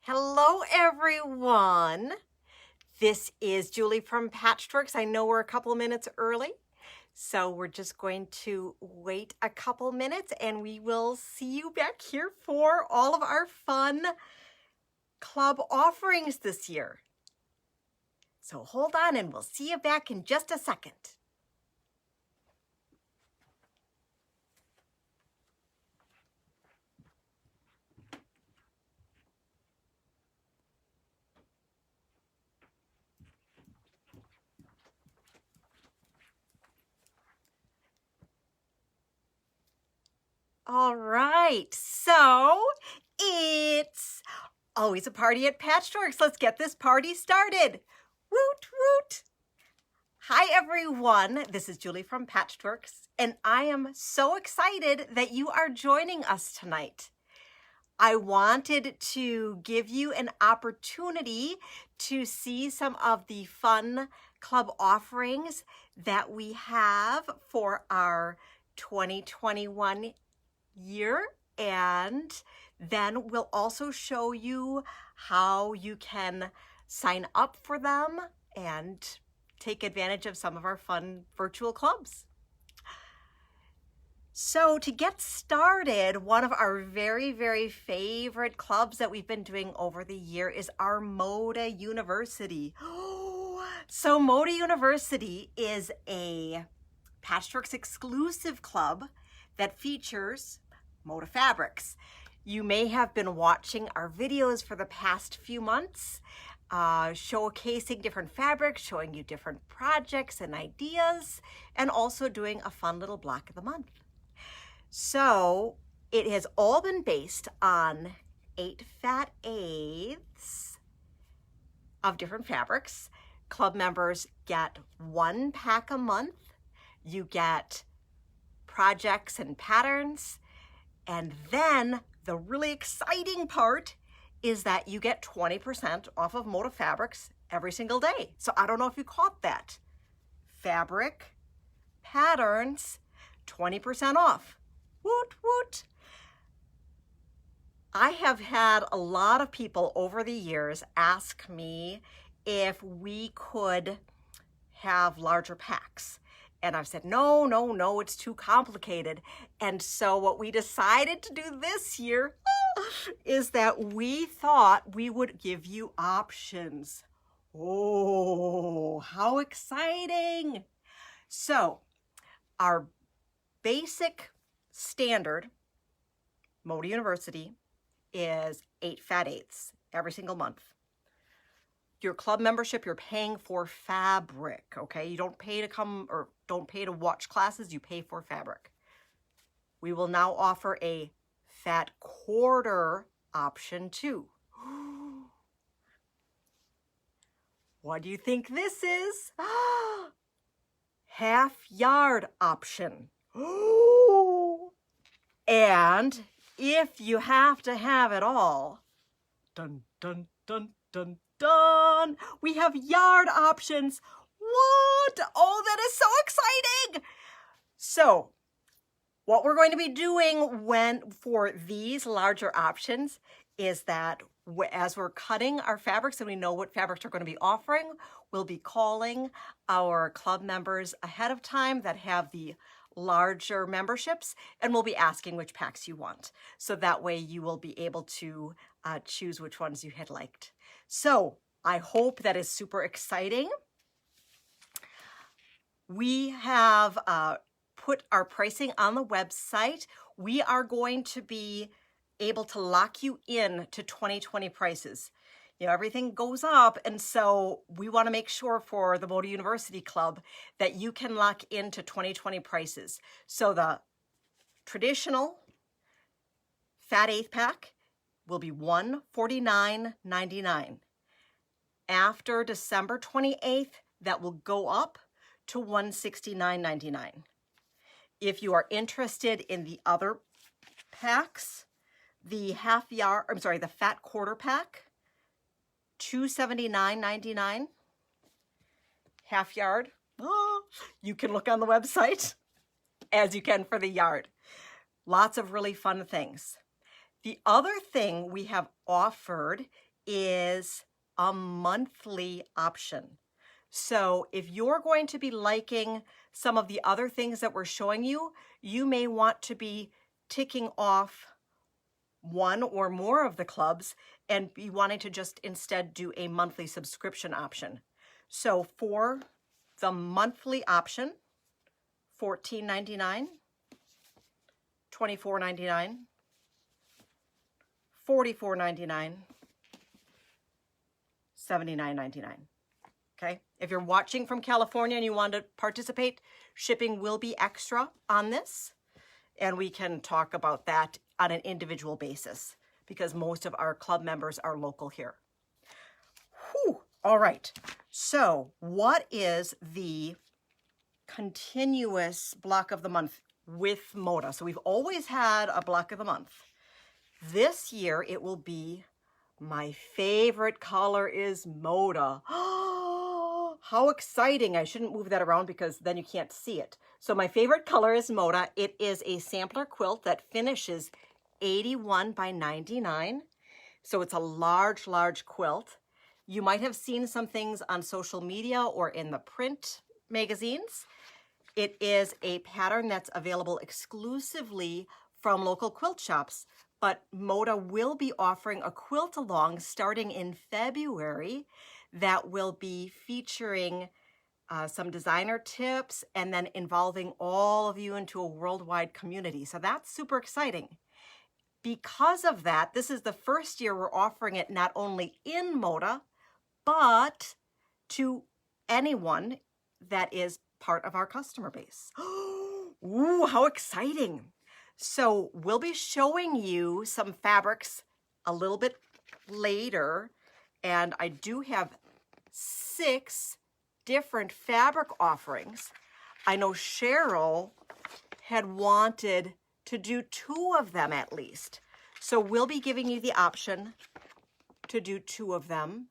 Hello, everyone. This is Julie from Patchworks. I know we're a couple of minutes early, so we're just going to wait a couple minutes and we will see you back here for all of our fun club offerings this year. So hold on and we'll see you back in just a second. All right, so it's always a party at Patchworks. Let's get this party started. Woot, woot. Hi, everyone. This is Julie from Patchworks, and I am so excited that you are joining us tonight. I wanted to give you an opportunity to see some of the fun club offerings that we have for our 2021 year, and then we'll also show you how you can sign up for them and take advantage of some of our fun virtual clubs. So to get started, one of our very favorite clubs that we've been doing over the year is our Moda University. So Moda University is a Patchworks exclusive club that features Moda fabrics. You may have been watching our videos for the past few months, showcasing different fabrics, showing you different projects and ideas, and also doing a fun little block of the month. So it has all been based on 8 fat eighths of different fabrics. Club members get 1 pack a month. You get projects and patterns. And then the really exciting part is that you get 20% off of Moda fabrics every single day. So I don't know if you caught that. Fabric, patterns, 20% off. Woot, woot. I have had a lot of people over the years ask me if we could have larger packs. And I've said, no, it's too complicated. And so what we decided to do this year is that we thought we would give you options. Oh, how exciting. So our basic standard Moda University is 8 fat eighths every single month. Your club membership, you're paying for fabric, okay? You don't pay to come or don't pay to watch classes, you pay for fabric. We will now offer a fat quarter option too. What do you think this is? Half yard option. And if you have to have it all, dun, dun, dun, dun, done. We have yard options. What? Oh, that is so exciting. So what we're going to be doing for these larger options is that as we're cutting our fabrics and we know what fabrics we're going to be offering, we'll be calling our club members ahead of time that have the larger memberships, and we'll be asking which packs you want. So that way you will be able to choose which ones you had liked. So I hope that is super exciting. We have put our pricing on the website. We are going to be able to lock you in to 2020 prices. You know, everything goes up, and so we want to make sure for the Moda University Club that you can lock into 2020 prices. So the traditional fat eighth pack will be $149.99. After December 28th, that will go up to $169.99. If you are interested in the other packs, the fat quarter pack, $279.99. Half yard, you can look on the website as you can for the yard. Lots of really fun things. The other thing we have offered is a monthly option. So if you're going to be liking some of the other things that we're showing you, you may want to be ticking off one or more of the clubs and be wanting to just instead do a monthly subscription option. So for the monthly option, $14.99, $24.99, $44.99, $79.99. Okay, if you're watching from California and you want to participate, shipping will be extra on this, and we can talk about that on an individual basis because most of our club members are local here. Whew. All right, so what is the continuous block of the month with Moda? So we've always had a block of the month. This year it will be, my favorite color is Moda. How exciting. I shouldn't move that around because then you can't see it. So my favorite color is Moda. It is a sampler quilt that finishes 81 by 99. So it's a large, large quilt. You might have seen some things on social media or in the print magazines. It is a pattern that's available exclusively from local quilt shops, but Moda will be offering a quilt along starting in February that will be featuring some designer tips and then involving all of you into a worldwide community. So that's super exciting. Because of that, this is the first year we're offering it not only in Moda, but to anyone that is part of our customer base. Ooh, how exciting. So we'll be showing you some fabrics a little bit later, and I do have 6 different fabric offerings. I know Cheryl had wanted to do 2 of them at least. So we'll be giving you the option to do 2 of them.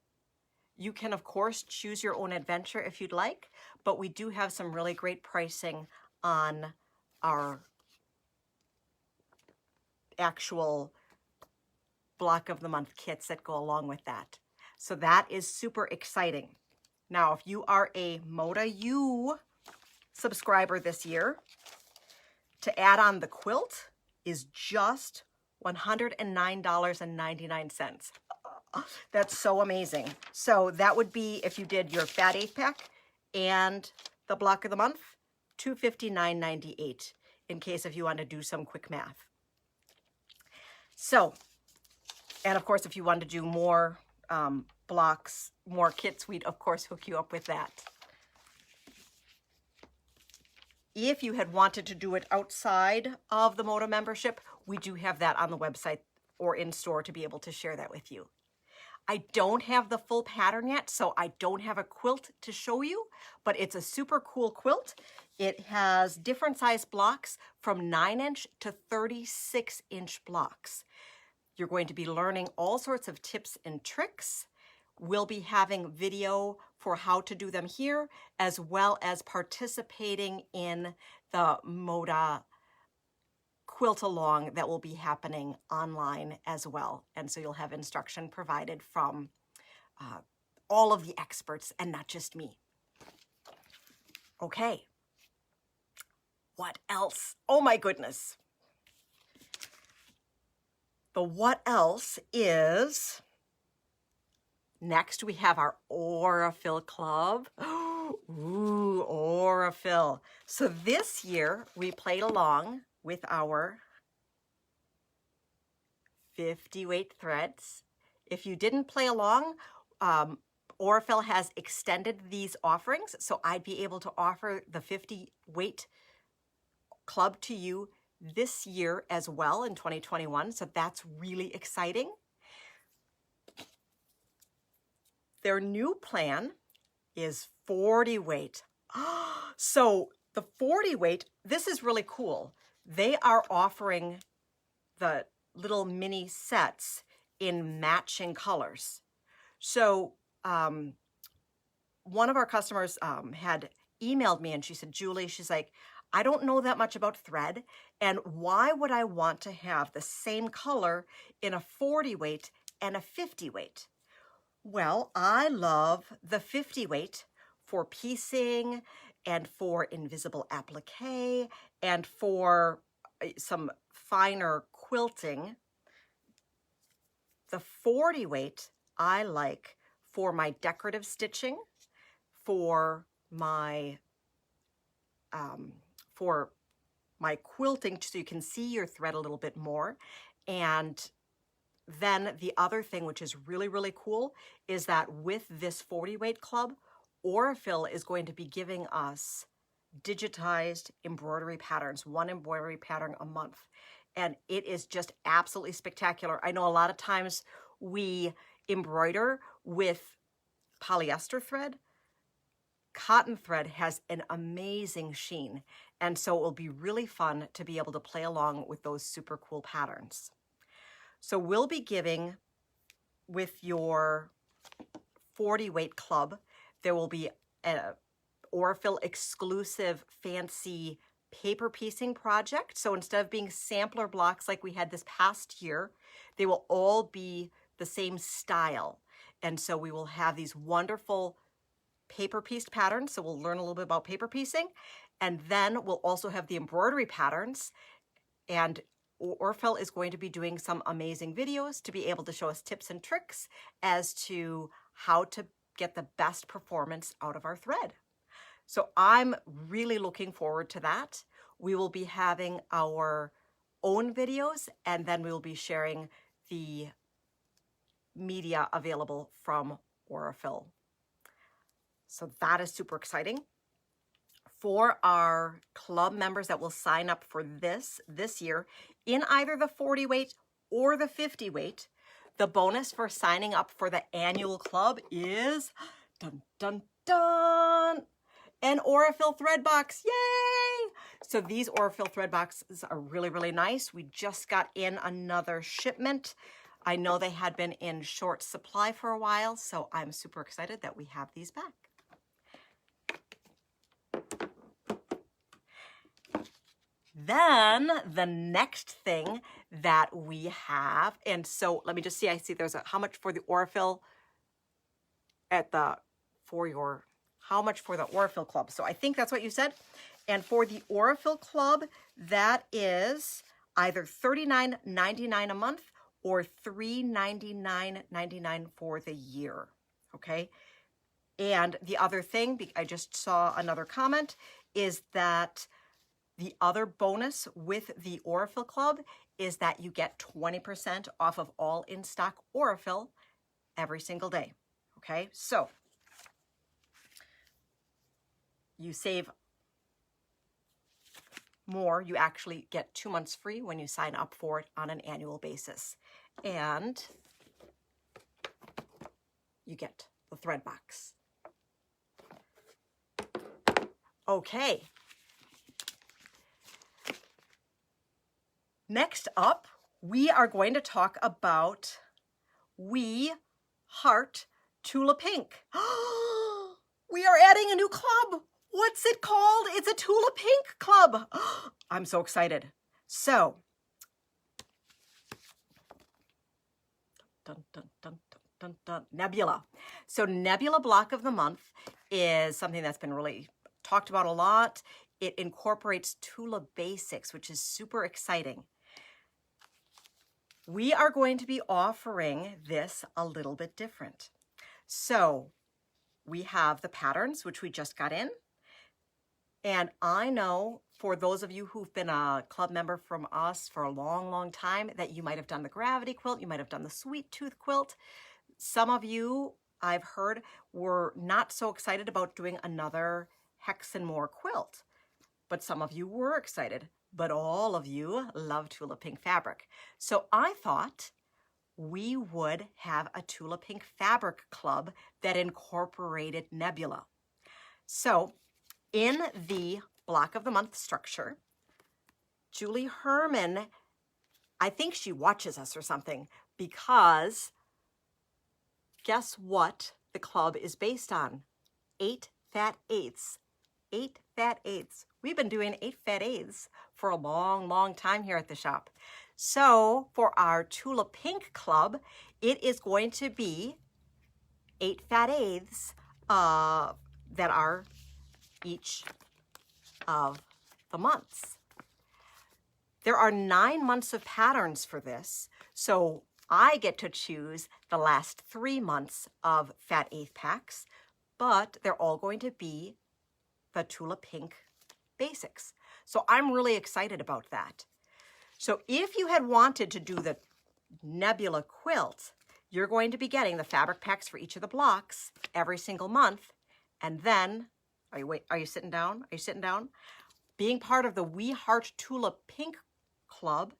You can, of course, choose your own adventure if you'd like, but we do have some really great pricing on our actual block of the month kits that go along with that. So that is super exciting. Now, if you are a Moda U subscriber this year, to add on the quilt is just $109.99. That's so amazing. So that would be if you did your fat 8-pack and the block of the month, $259.98, in case if you want to do some quick math. So, and of course, if you want to do more blocks, more kits, we'd of course hook you up with that. If you had wanted to do it outside of the Moda membership, we do have that on the website or in store to be able to share that with you. I don't have the full pattern yet, so I don't have a quilt to show you, but it's a super cool quilt. It has different size blocks from 9-inch to 36-inch blocks. You're going to be learning all sorts of tips and tricks. We'll be having video for how to do them here, as well as participating in the Moda quilt along that will be happening online as well. And so you'll have instruction provided from all of the experts and not just me. Okay. What else? Oh my goodness. The what else is, next we have our Aurifil Club. Ooh, Aurifil. So this year we played along with our 50 weight threads. If you didn't play along, Aurifil has extended these offerings, so I'd be able to offer the 50 weight club to you this year as well in 2021, so that's really exciting. Their new plan is 40 weight. So the 40 weight, this is really cool. They are offering the little mini sets in matching colors. So one of our customers had emailed me and she said, Julie, she's like, I don't know that much about thread, and why would I want to have the same color in a 40 weight and a 50 weight? Well, I love the 50 weight for piecing and for invisible applique and for some finer quilting. The 40 weight I like for my decorative stitching, for my quilting, so you can see your thread a little bit more. And then the other thing, which is really, really cool, is that with this 40 weight club, Aurifil is going to be giving us digitized embroidery patterns, one embroidery pattern a month. And it is just absolutely spectacular. I know a lot of times we embroider with polyester thread. Cotton thread has an amazing sheen, and so it will be really fun to be able to play along with those super cool patterns. So we'll be giving, with your 40 weight club, there will be an Aurifil exclusive fancy paper piecing project. So instead of being sampler blocks like we had this past year, they will all be the same style. And so we will have these wonderful paper pieced patterns. So we'll learn a little bit about paper piecing. And then we'll also have the embroidery patterns. And Aurifil is going to be doing some amazing videos to be able to show us tips and tricks as to how to get the best performance out of our thread. So I'm really looking forward to that. We will be having our own videos, and then we will be sharing the media available from Aurifil. So that is super exciting. For our club members that will sign up for this year in either the 40 weight or the 50 weight, the bonus for signing up for the annual club is dun dun dun, an Aurifil Threadbox. Yay! So these Aurifil Threadboxes are really, really nice. We just got in another shipment. I know they had been in short supply for a while, so I'm super excited that we have these back. Then the next thing that we have, and so let me just see, I see there's a how much for the Aurifil how much for the Aurifil club. So I think that's what you said. And for the Aurifil club, that is either $39.99 a month or $399.99 for the year. Okay. And the other thing, I just saw another comment, is that the other bonus with the Aurifil Club is that you get 20% off of all in-stock Aurifil every single day. Okay, so you save more. You actually get 2 months free when you sign up for it on an annual basis. And you get the thread box. Okay. Next up, we are going to talk about We Heart Tula Pink. We are adding a new club. What's it called? It's a Tula Pink club. I'm so excited. So, dun, dun, dun, dun, dun, dun. Nebula. So Nebula Block of the Month is something that's been really talked about a lot. It incorporates Tula basics, which is super exciting. We are going to be offering this a little bit different. So we have the patterns, which we just got in. And I know for those of you who've been a club member from us for a long, long time, that you might have done the gravity quilt, you might have done the sweet tooth quilt. Some of you, I've heard, were not so excited about doing another Hex and More quilt. But some of you were excited. But all of you love Tula Pink fabric. So I thought we would have a Tula Pink fabric club that incorporated Nebula. So in the Block of the Month structure, Julie Herman, I think she watches us or something, because guess what the club is based on? 8 fat eighths. 8 fat eighths. We've been doing 8 fat eighths for a long, long time here at the shop. So for our Tula Pink club, it is going to be 8 fat eighths that are each of the months. There are 9 months of patterns for this, so I get to choose the last 3 months of fat eighth packs, but they're all going to be the Tula Pink basics. So I'm really excited about that. So if you had wanted to do the Nebula Quilt, you're going to be getting the fabric packs for each of the blocks every single month. And then, are you sitting down? Are you sitting down? Being part of the We Heart Tula Pink Club,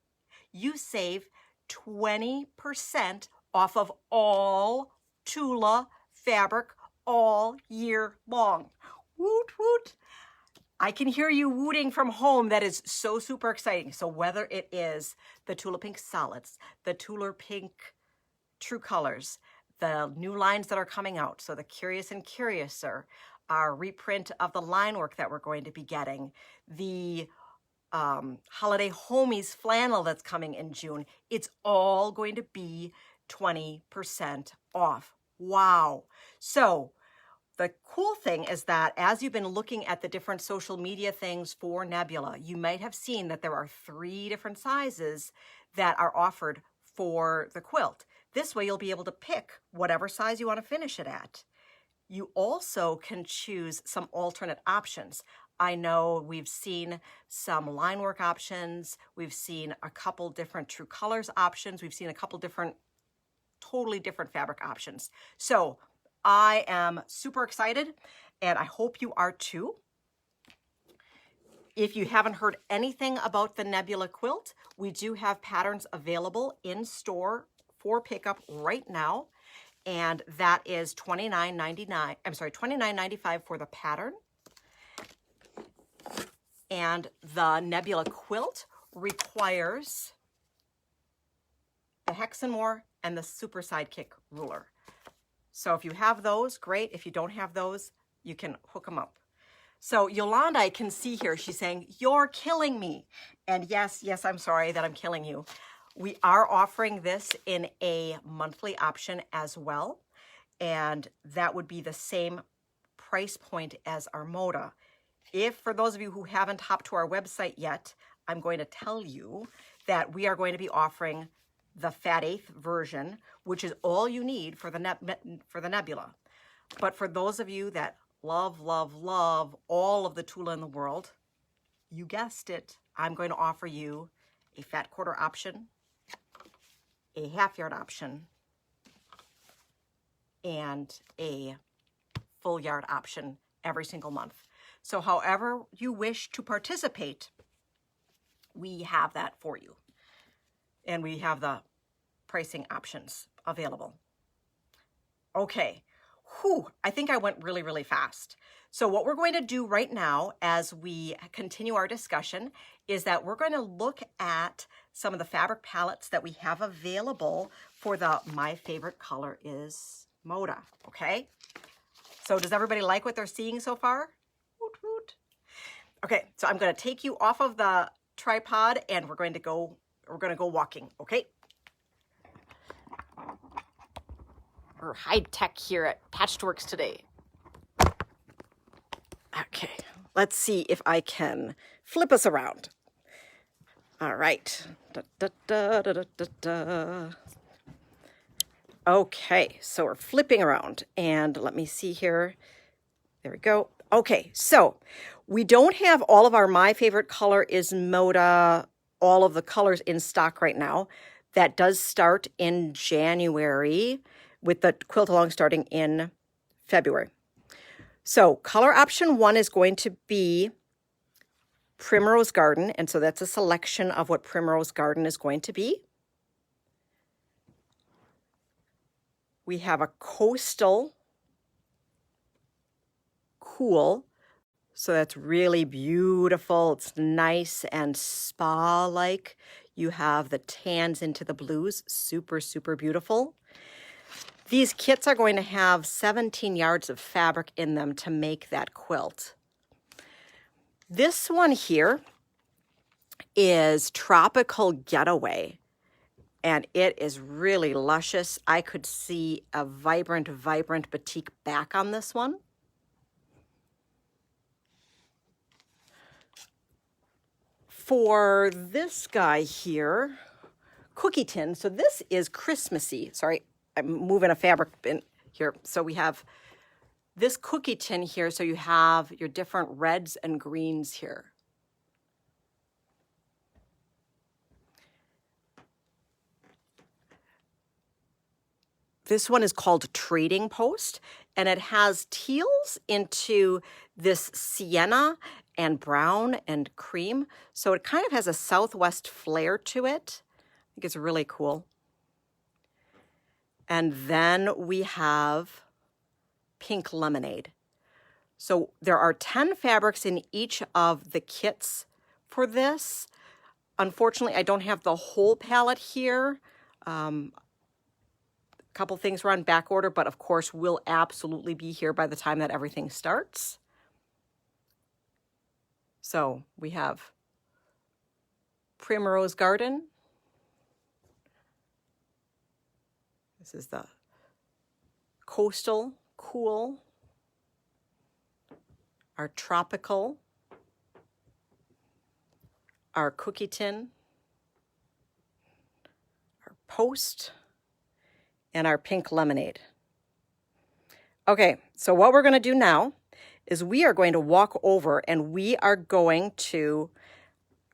you save 20% off of all Tula fabric all year long. Woot, woot. I can hear you wooting from home. That is so super exciting. So whether it is the Tula Pink Solids, the Tula Pink True Colors, the new lines that are coming out, so the Curious and Curiouser, our reprint of the line work that we're going to be getting, the Holiday Homies flannel that's coming in June, it's all going to be 20% off. Wow. So the cool thing is that as you've been looking at the different social media things for Nebula, you might have seen that there are 3 different sizes that are offered for the quilt. This way you'll be able to pick whatever size you want to finish it at. You also can choose some alternate options. I know we've seen some line work options. We've seen a couple different True Colors options. We've seen a couple different, totally different fabric options. So I am super excited, and I hope you are too. If you haven't heard anything about the Nebula Quilt, we do have patterns available in store for pickup right now, and that is $29.99. I'm sorry, $29.95 for the pattern. And the Nebula Quilt requires the Hexenmoor and the Super Sidekick ruler. So if you have those, great. If you don't have those, you can hook them up. So Yolanda, I can see here, she's saying, "You're killing me." And yes, I'm sorry that I'm killing you. We are offering this in a monthly option as well. And that would be the same price point as our Moda. If, for those of you who haven't hopped to our website yet, I'm going to tell you that we are going to be offering the fat eighth version, which is all you need for the Nebula. But for those of you that love all of the Tula in the world, you guessed it, I'm going to offer you a fat quarter option, a half yard option, and a full yard option every single month. So however you wish to participate, we have that for you. And we have the pricing options available. Okay, I think I went really fast. So what we're going to do right now as we continue our discussion is that we're going to look at some of the fabric palettes that we have available for the My Favorite Color is Moda, okay? So does everybody like what they're seeing so far? Woot woot. Okay, so I'm going to take you off of the tripod and we're going to go walking, okay? We're high tech here at Patchworks today. Okay, let's see if I can flip us around. All right. Okay, so we're flipping around and let me see here. There we go. Okay, so we don't have all of our My Favorite Color is Moda, all of the colors in stock right now. That does start in January with the quilt along starting in February. So color option 1 is going to be Primrose Garden. And so that's a selection of what Primrose Garden is going to be. We have a Coastal Cool. So that's really beautiful. It's nice and spa-like. You have the tans into the blues. Super, super beautiful. These kits are going to have 17 yards of fabric in them to make that quilt. This one here is Tropical Getaway. And it is really luscious. I could see a vibrant, vibrant batik back on this one. For this guy here, cookie tin. So this is Christmassy. Sorry, I'm moving a fabric bin here. So we have this cookie tin here. So you have your different reds and greens here. This one is called Trading Post, and it has teals into this sienna and brown and cream. So it kind of has a Southwest flair to it. I think it's really cool. And then we have Pink Lemonade. So there are 10 fabrics in each of the kits for this. Unfortunately, I don't have the whole palette here. Couple things were on back order, but of course will absolutely be here by the time that everything starts. So we have Primrose Garden. This is the Coastal Cool. Our Tropical. Our Cookie Tin. Our Post. And our Pink Lemonade. Okay, so what we're going to do now is we are going to walk over and we are going to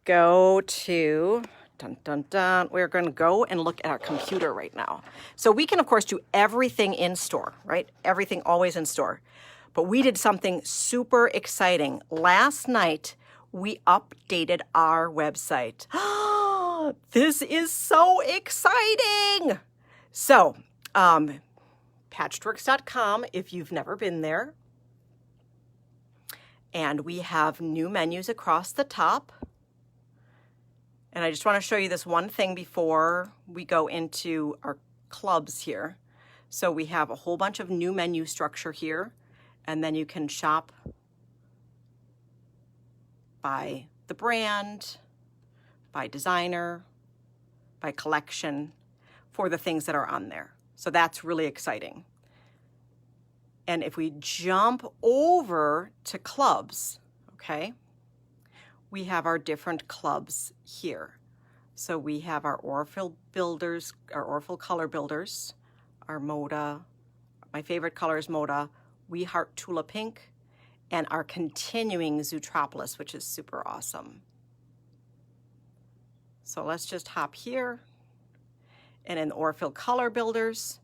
go to, we're going to go and look at our computer right now. So we can, of course, do everything in store, right? Everything always in store. But we did something super exciting. Last night, we updated our website. This is so exciting! So, patchworks.com if you've never been there. And we have new menus across the top. And I just want to show you this one thing before we go into our clubs here. So we have a whole bunch of new menu structure here. And then you can shop by the brand, by designer, by collection, for the things that are on there. So that's really exciting. And if we jump over to clubs, okay, we have our different clubs here. So we have our Aurifil builders, our Aurifil color builders, our Moda, my favorite color is Moda, We Heart Tula Pink, and our continuing Zootropolis, which is super awesome. So let's just hop here. And in the Aurifil Color Builders,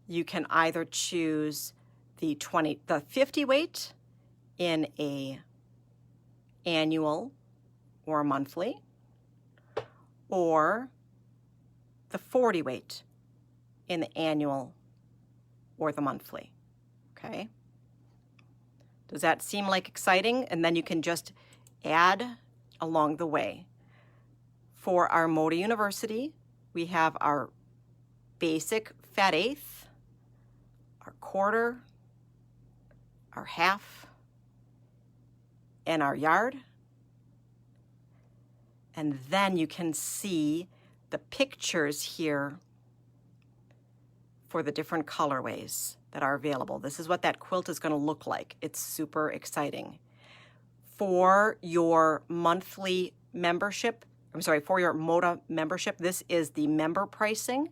you can either choose the 50 weight in a annual or a monthly, or the 40 weight in the annual or the monthly, okay? Does that seem like exciting? And then you can just add along the way. For our Moda University, we have our basic fat eighth, our quarter, our half, and our yard. And then you can see the pictures here for the different colorways that are available. This is what that quilt is going to look like. It's super exciting. For your monthly membership, for your Moda membership, this is the member pricing.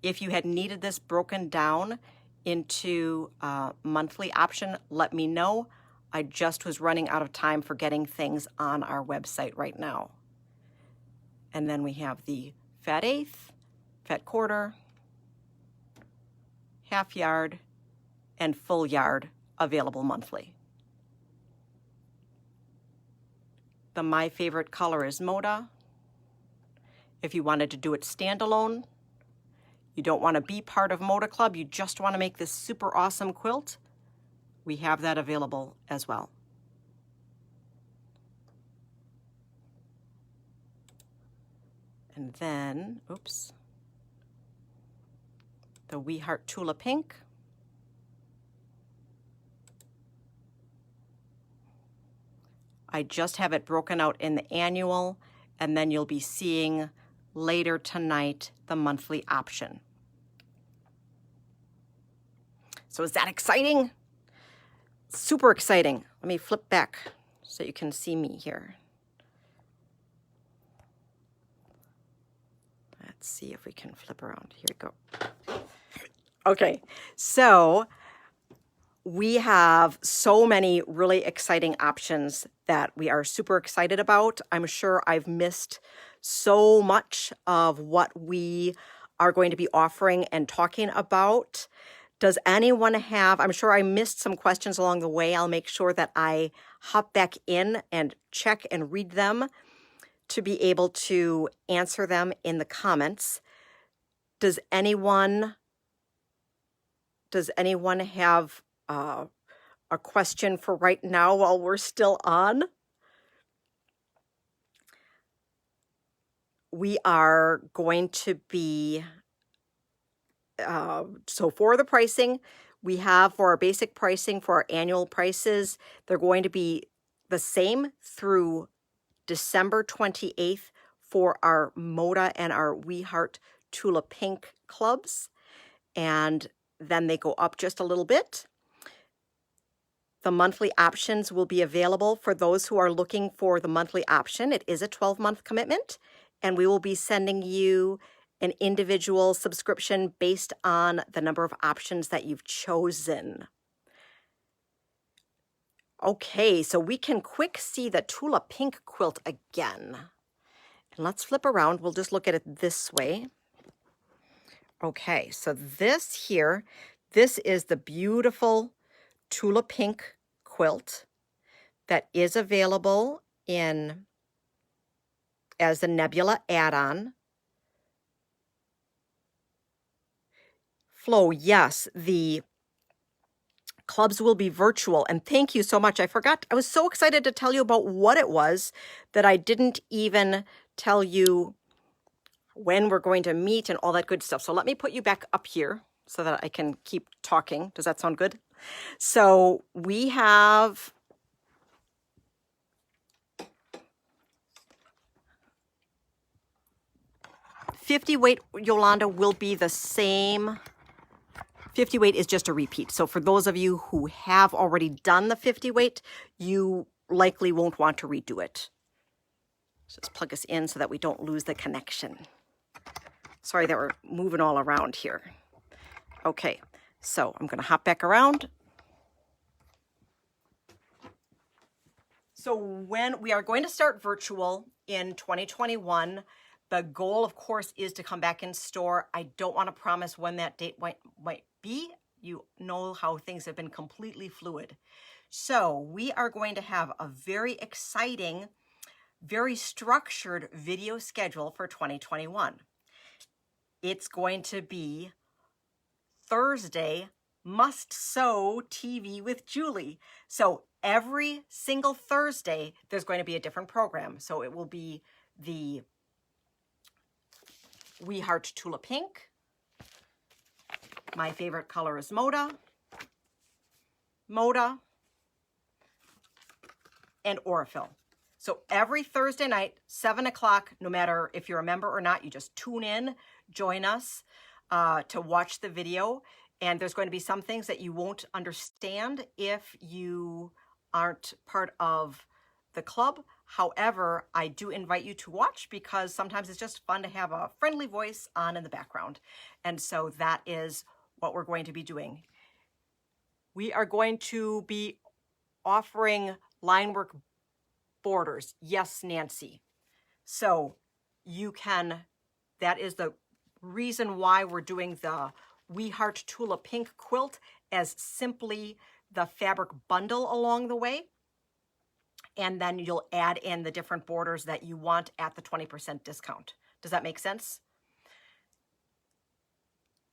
If you had needed this broken down into a monthly option, let me know. I just was running out of time for getting things on our website right now. And then we have the fat eighth, fat quarter, half yard, and full yard available monthly. The My Favorite Color is Moda. If you wanted to do it standalone, you don't want to be part of Moda Club, you just want to make this super awesome quilt, we have that available as well. And then, oops, the We Heart Tula Pink. I just have it broken out in the annual, and then you'll be seeing later tonight the monthly option. So is that exciting? Super exciting. Let me flip back so you can see me here. Let's see if we can flip around. Here we go. Okay, so we have so many really exciting options that we are super excited about. I'm sure I've missed so much of what we are going to be offering and talking about. Does anyone have, I'm sure I missed some questions along the way. I'll make sure that I hop back in and check and read them to be able to answer them in the comments. Does anyone have a question for right now while we're still on? We are going to be, so for the pricing, we have for our basic pricing, for our annual prices, they're going to be the same through December 28th for our Moda and our We Heart Tula Pink clubs. And then they go up just a little bit. The monthly options will be available for those who are looking for the monthly option. It is a 12-month commitment, and we will be sending you an individual subscription based on the number of options that you've chosen. Okay, so we can quick see the Tula Pink quilt again. And let's flip around. We'll just look at it this way. Okay, so this here, this is the beautiful Tula Pink quilt that is available in as the Nebula add-on. Flo, yes, the clubs will be virtual, and thank you so much. I forgot, I was so excited to tell you about what it was that I didn't even tell you when we're going to meet and all that good stuff. So let me put you back up here so that I can keep talking. Does that sound good? So we have $50 weight, Yolanda, will be the same. 50 weight is just a repeat. So for those of you who have already done the 50 weight, you likely won't want to redo it. Just plug us in so that we don't lose the connection. Sorry that we're moving all around here. Okay, so I'm going to hop back around. So when we are going to start virtual in 2021, the goal, of course, is to come back in store. I don't want to promise when that date might be. You know how things have been completely fluid. So we are going to have a very exciting, very structured video schedule for 2021. It's going to be Thursday, Must Sew TV with Julie. So every single Thursday, there's going to be a different program. So it will be the We Heart Tula Pink. My favorite color is Moda, and Aurifil. So every Thursday night, 7 o'clock, no matter if you're a member or not, you just tune in, join us to watch the video. And there's going to be some things that you won't understand if you aren't part of the club. However, I do invite you to watch because sometimes it's just fun to have a friendly voice on in the background. And so that is what we're going to be doing. We are going to be offering line work borders. Yes, Nancy. So you can, that is the reason why we're doing the We Heart Tula Pink quilt as simply the fabric bundle along the way. And then you'll add in the different borders that you want at the 20% discount. Does that make sense?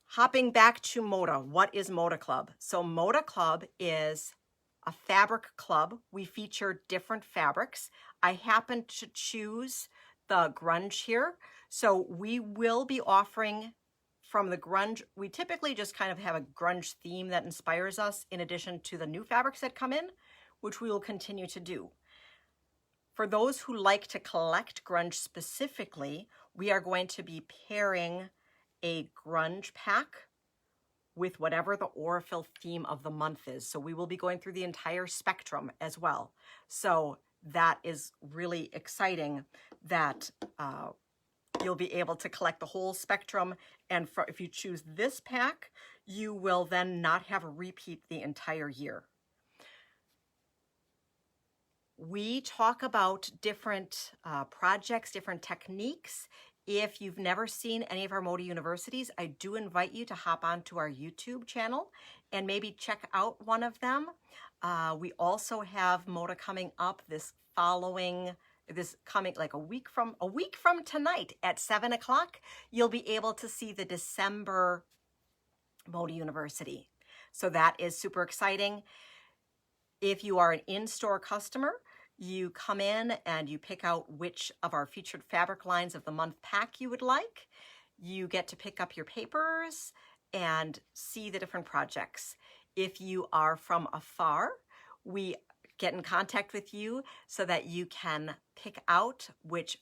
Hopping back to Moda, what is Moda Club? So Moda Club is a fabric club. We feature different fabrics. I happen to choose the grunge here. So we will be offering from the grunge. We typically just kind of have a grunge theme that inspires us in addition to the new fabrics that come in, which we will continue to do. For those who like to collect grunge specifically, we are going to be pairing a grunge pack with whatever the Aurifil theme of the month is. So we will be going through the entire spectrum as well. So that is really exciting that you'll be able to collect the whole spectrum. And if you choose this pack, you will then not have a repeat the entire year. We talk about different projects, different techniques. If you've never seen any of our Moda universities, I do invite you to hop onto our YouTube channel and maybe check out one of them. We also have Moda coming up coming like a week from tonight at 7 o'clock. You'll be able to see the December Moda University. So that is super exciting. If you are an in-store customer, you come in and you pick out which of our featured fabric lines of the month pack you would like. You get to pick up your papers and see the different projects. If you are from afar, we get in contact with you so that you can pick out which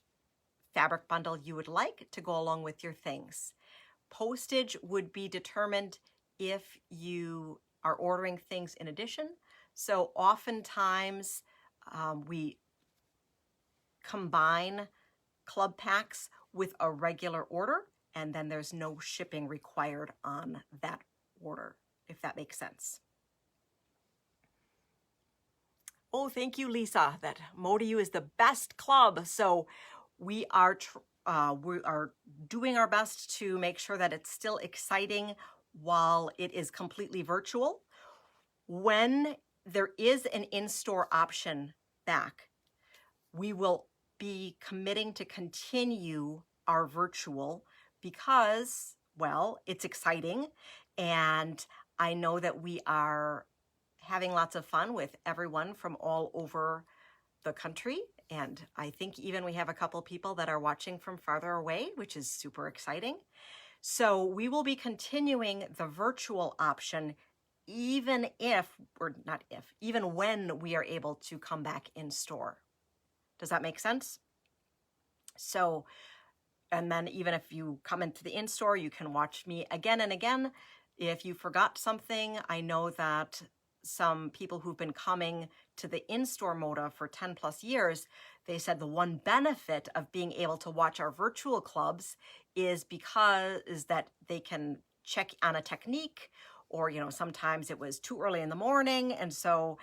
fabric bundle you would like to go along with your things. Postage would be determined if you are ordering things in addition. So oftentimes we combine club packs with a regular order, and then there's no shipping required on that order, if that makes sense. Oh, thank you, Lisa. That Moda is the best club. So we are doing our best to make sure that it's still exciting while it is completely virtual. When there is an in-store option back, we will be committing to continue our virtual because, well, it's exciting. And I know that we are having lots of fun with everyone from all over the country. And I think even we have a couple people that are watching from farther away, which is super exciting. So we will be continuing the virtual option even when we are able to come back in store. Does that make sense? So, and then even if you come into the in-store, you can watch me again and again. If you forgot something, I know that some people who've been coming to the in-store Moda for 10 plus years, they said the one benefit of being able to watch our virtual clubs is that they can check on a technique, or, you know, sometimes it was too early in the morning and so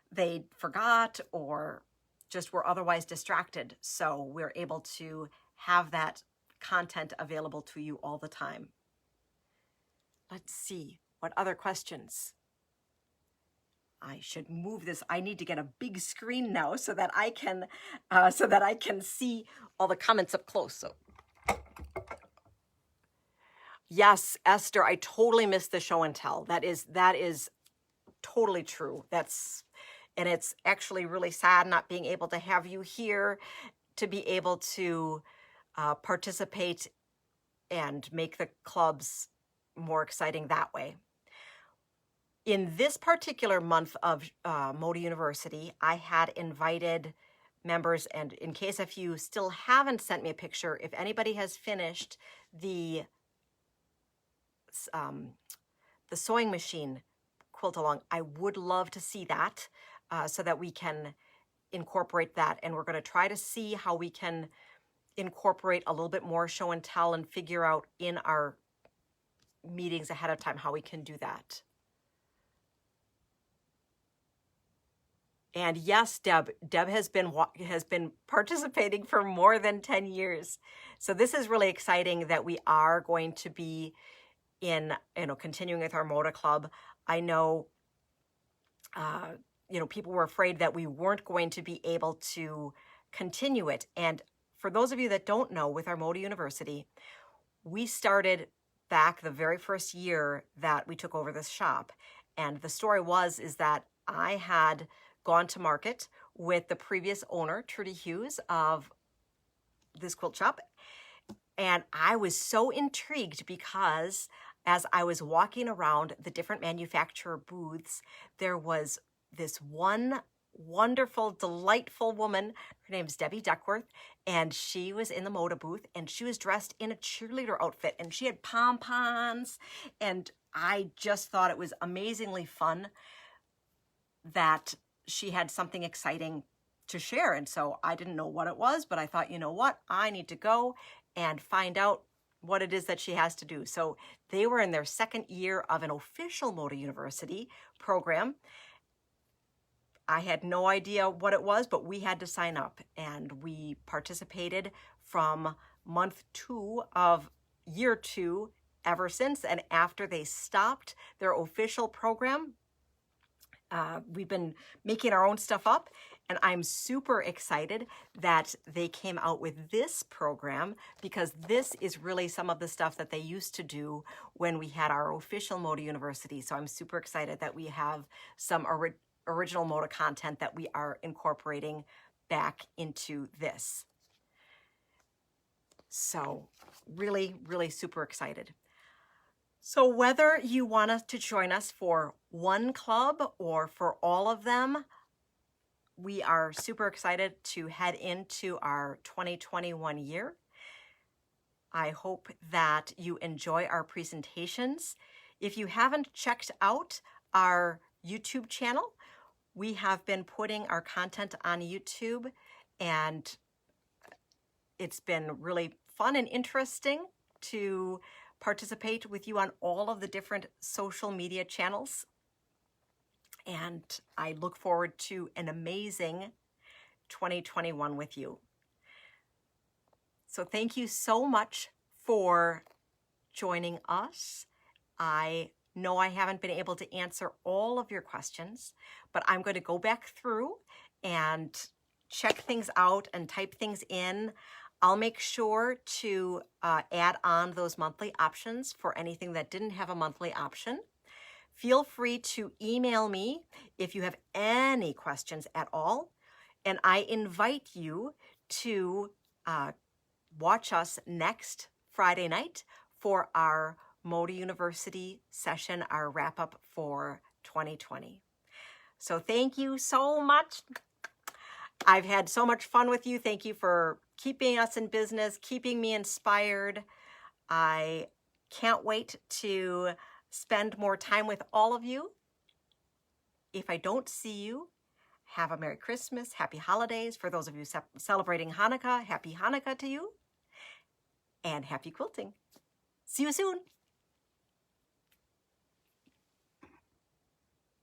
they forgot or just were otherwise distracted. So we're able to have that content available to you all the time. Let's see, what other questions? I should move this. I need to get a big screen now so that I can see all the comments up close. So, yes, Esther, I totally missed the show and tell. That is totally true. And it's actually really sad not being able to have you here to be able to participate and make the clubs more exciting that way. In this particular month of Moda University, I had invited members, and in case if you still haven't sent me a picture, if anybody has finished the sewing machine quilt along, I would love to see that so that we can incorporate that. And we're going to try to see how we can incorporate a little bit more show and tell and figure out in our meetings ahead of time how we can do that. And yes, Deb has been participating for more than 10 years. So this is really exciting that we are going to be continuing with our Moda Club. I know, people were afraid that we weren't going to be able to continue it. And for those of you that don't know, with our Moda University, we started back the very first year that we took over this shop. And the story is that I had gone to market with the previous owner, Trudy Hughes, of this quilt shop. And I was so intrigued because as I was walking around the different manufacturer booths, there was this one wonderful, delightful woman. Her name's Debbie Duckworth, and she was in the Moda booth, and she was dressed in a cheerleader outfit, and she had pom-poms, and I just thought it was amazingly fun that she had something exciting to share. And so I didn't know what it was, but I thought, you know what, I need to go and find out what it is that she has to do. So they were in their second year of an official Moda University program. I had no idea what it was, but we had to sign up, and we participated from month 2 of year 2 ever since. And after they stopped their official program, we've been making our own stuff up, and I'm super excited that they came out with this program, because this is really some of the stuff that they used to do when we had our official Moda University. So I'm super excited that we have some original Moda content that we are incorporating back into this. So really, really super excited. So whether you want us to join us for one club or for all of them, we are super excited to head into our 2021 year. I hope that you enjoy our presentations. If you haven't checked out our YouTube channel, we have been putting our content on YouTube, and it's been really fun and interesting to participate with you on all of the different social media channels. And I look forward to an amazing 2021 with you. So thank you so much for joining us. I know I haven't been able to answer all of your questions, but I'm going to go back through and check things out and type things in. I'll make sure to add on those monthly options for anything that didn't have a monthly option. Feel free to email me if you have any questions at all. And I invite you to watch us next Friday night for our Moda University session, our wrap-up for 2020. So thank you so much. I've had so much fun with you. Thank you for keeping us in business, keeping me inspired. I can't wait to spend more time with all of you. If I don't see you, have a Merry Christmas, Happy Holidays. For those of you celebrating Hanukkah, Happy Hanukkah to you, and happy quilting. See you soon.